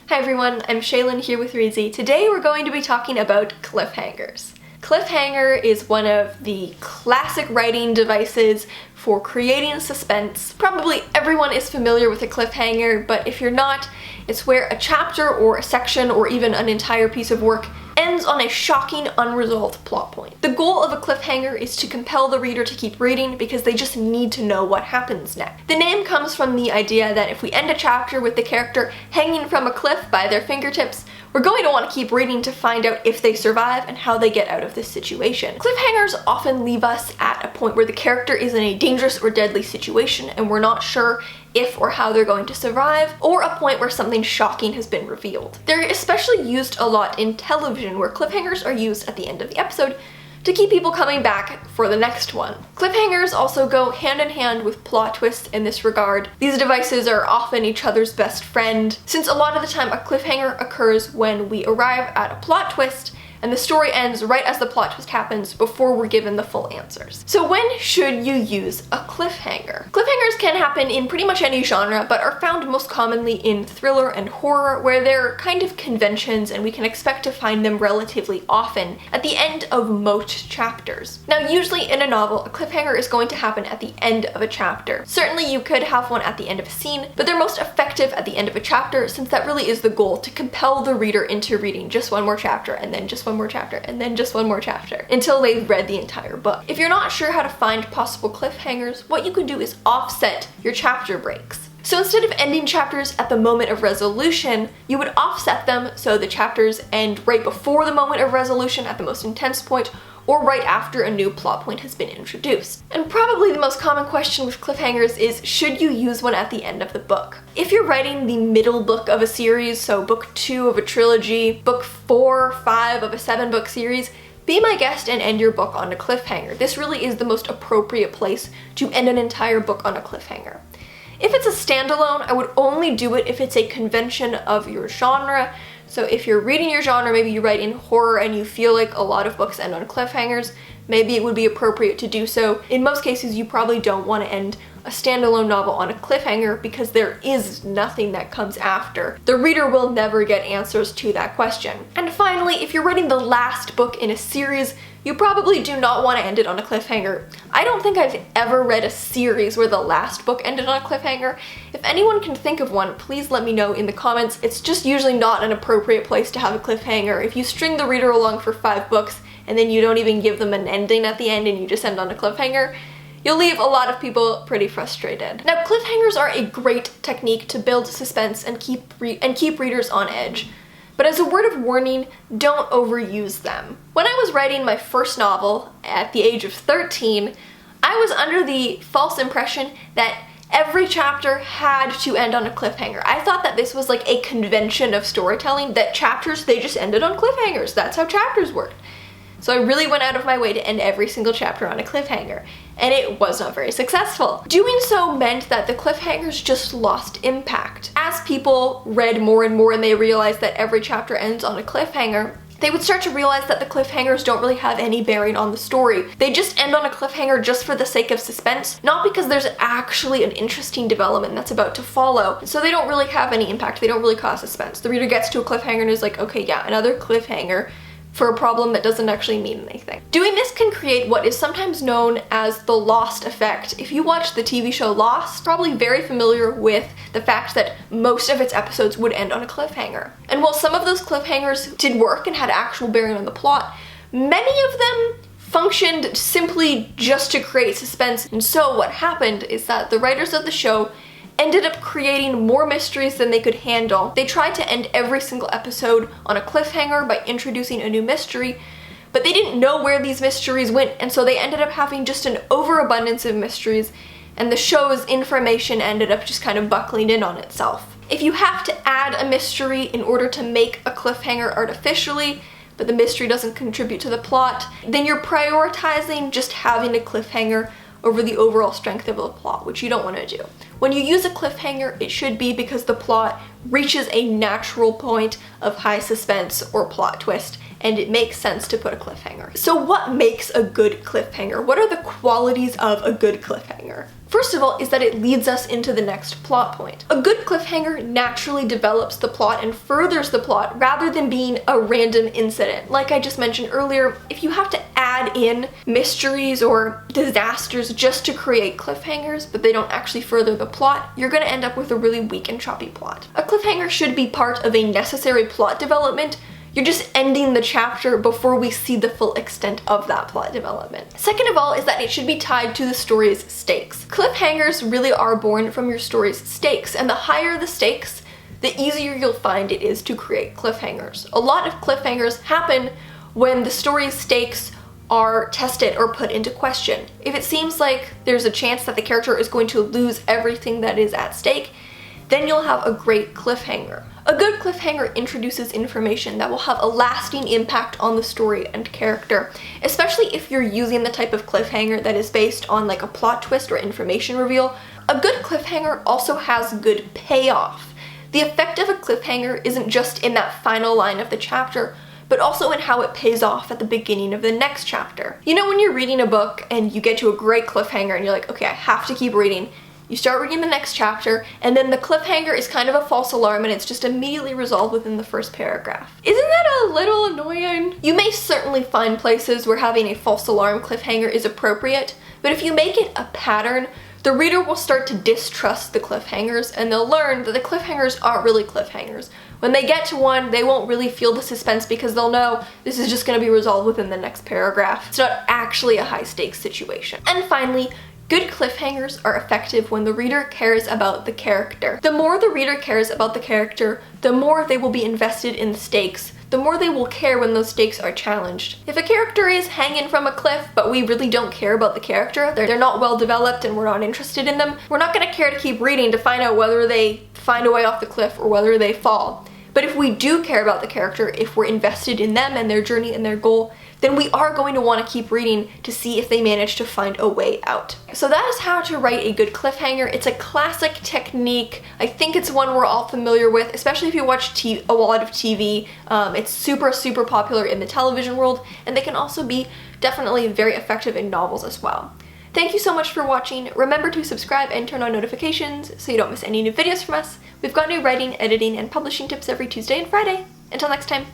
Hi everyone, I'm Shaylin here with Reedsy. Today we're going to be talking about cliffhangers. Cliffhanger is one of the classic writing devices for creating suspense. Probably everyone is familiar with a cliffhanger, but if you're not, it's where a chapter or a section or even an entire piece of work ends on a shocking, unresolved plot point. The goal of a cliffhanger is to compel the reader to keep reading because they just need to know what happens next. The name comes from the idea that if we end a chapter with the character hanging from a cliff by their fingertips, we're going to want to keep reading to find out if they survive and how they get out of this situation. Cliffhangers often leave us at a point where the character is in a dangerous or deadly situation and we're not sure if or how they're going to survive, or a point where something shocking has been revealed. They're especially used a lot in television, where cliffhangers are used at the end of the episode to keep people coming back for the next one. Cliffhangers also go hand in hand with plot twists in this regard. These devices are often each other's best friend, since a lot of the time a cliffhanger occurs when we arrive at a plot twist and the story ends right as the plot twist happens before we're given the full answers. So when should you use a cliffhanger? Cliffhangers can happen in pretty much any genre, but are found most commonly in thriller and horror, where they're kind of conventions and we can expect to find them relatively often at the end of most chapters. Now, usually in a novel, a cliffhanger is going to happen at the end of a chapter. Certainly you could have one at the end of a scene, but they're most effective at the end of a chapter, since that really is the goal, to compel the reader into reading just one more chapter and then just one more chapter and then just one more chapter until they've read the entire book. If you're not sure how to find possible cliffhangers, what you can do is offset your chapter breaks. So instead of ending chapters at the moment of resolution, you would offset them so the chapters end right before the moment of resolution at the most intense point, or right after a new plot point has been introduced. And probably the most common question with cliffhangers is, should you use one at the end of the book? If you're writing the middle book of a series, so book 2 of a trilogy, book 4 or 5 of a 7-book series, be my guest and end your book on a cliffhanger. This really is the most appropriate place to end an entire book on a cliffhanger. If it's a standalone, I would only do it if it's a convention of your genre. So if you're reading your genre, maybe you write in horror and you feel like a lot of books end on cliffhangers, maybe it would be appropriate to do so. In most cases, you probably don't want to end a standalone novel on a cliffhanger because there is nothing that comes after. The reader will never get answers to that question. And finally, if you're writing the last book in a series, you probably do not want to end it on a cliffhanger. I don't think I've ever read a series where the last book ended on a cliffhanger. If anyone can think of one, please let me know in the comments. It's just usually not an appropriate place to have a cliffhanger. If you string the reader along for 5 books and then you don't even give them an ending at the end and you just end on a cliffhanger, you'll leave a lot of people pretty frustrated. Now, cliffhangers are a great technique to build suspense and keep readers on edge. But as a word of warning, don't overuse them. When I was writing my first novel at the age of 13, I was under the false impression that every chapter had to end on a cliffhanger. I thought that this was like a convention of storytelling, that chapters, they just ended on cliffhangers. That's how chapters worked. So I really went out of my way to end every single chapter on a cliffhanger, and it was not very successful. Doing so meant that the cliffhangers just lost impact. As people read more and more and they realized that every chapter ends on a cliffhanger, they would start to realize that the cliffhangers don't really have any bearing on the story. They just end on a cliffhanger just for the sake of suspense, not because there's actually an interesting development that's about to follow. So they don't really have any impact, they don't really cause suspense. The reader gets to a cliffhanger and is like, okay, yeah, another cliffhanger for a problem that doesn't actually mean anything. Doing this can create what is sometimes known as the Lost effect. If you watch the TV show Lost, probably very familiar with the fact that most of its episodes would end on a cliffhanger. And while some of those cliffhangers did work and had actual bearing on the plot, many of them functioned simply just to create suspense. And so what happened is that the writers of the show ended up creating more mysteries than they could handle. They tried to end every single episode on a cliffhanger by introducing a new mystery, but they didn't know where these mysteries went, and so they ended up having just an overabundance of mysteries, and the show's information ended up just kind of buckling in on itself. If you have to add a mystery in order to make a cliffhanger artificially, but the mystery doesn't contribute to the plot, then you're prioritizing just having a cliffhanger over the overall strength of the plot, which you don't want to do. When you use a cliffhanger, it should be because the plot reaches a natural point of high suspense or plot twist, and it makes sense to put a cliffhanger. So what makes a good cliffhanger? What are the qualities of a good cliffhanger? First of all is that it leads us into the next plot point. A good cliffhanger naturally develops the plot and furthers the plot rather than being a random incident. Like I just mentioned earlier, if you have to add in mysteries or disasters just to create cliffhangers, but they don't actually further the plot, you're going to end up with a really weak and choppy plot. A cliffhanger should be part of a necessary plot development. You're just ending the chapter before we see the full extent of that plot development. Second of all is that it should be tied to the story's stakes. Cliffhangers really are born from your story's stakes, and the higher the stakes, the easier you'll find it is to create cliffhangers. A lot of cliffhangers happen when the story's stakes are tested or put into question. If it seems like there's a chance that the character is going to lose everything that is at stake, then you'll have a great cliffhanger. A good cliffhanger introduces information that will have a lasting impact on the story and character, especially if you're using the type of cliffhanger that is based on like a plot twist or information reveal. A good cliffhanger also has good payoff. The effect of a cliffhanger isn't just in that final line of the chapter, but also in how it pays off at the beginning of the next chapter. You know when you're reading a book and you get to a great cliffhanger and you're like, okay, I have to keep reading. You start reading the next chapter, and then the cliffhanger is kind of a false alarm and it's just immediately resolved within the first paragraph. Isn't that a little annoying? You may certainly find places where having a false alarm cliffhanger is appropriate, but if you make it a pattern, the reader will start to distrust the cliffhangers and they'll learn that the cliffhangers aren't really cliffhangers. When they get to one, they won't really feel the suspense because they'll know this is just going to be resolved within the next paragraph. It's not actually a high stakes situation. And finally, good cliffhangers are effective when the reader cares about the character. The more the reader cares about the character, the more they will be invested in the stakes, the more they will care when those stakes are challenged. If a character is hanging from a cliff, but we really don't care about the character, they're not well developed and we're not interested in them, we're not going to care to keep reading to find out whether they find a way off the cliff or whether they fall. But if we do care about the character, if we're invested in them and their journey and their goal, then we are going to want to keep reading to see if they manage to find a way out. So that is how to write a good cliffhanger. It's a classic technique. I think it's one we're all familiar with, especially if you watch a lot of TV. It's super popular in the television world, and they can also be definitely very effective in novels as well. Thank you so much for watching. Remember to subscribe and turn on notifications so you don't miss any new videos from us. We've got new writing, editing, and publishing tips every Tuesday and Friday. Until next time.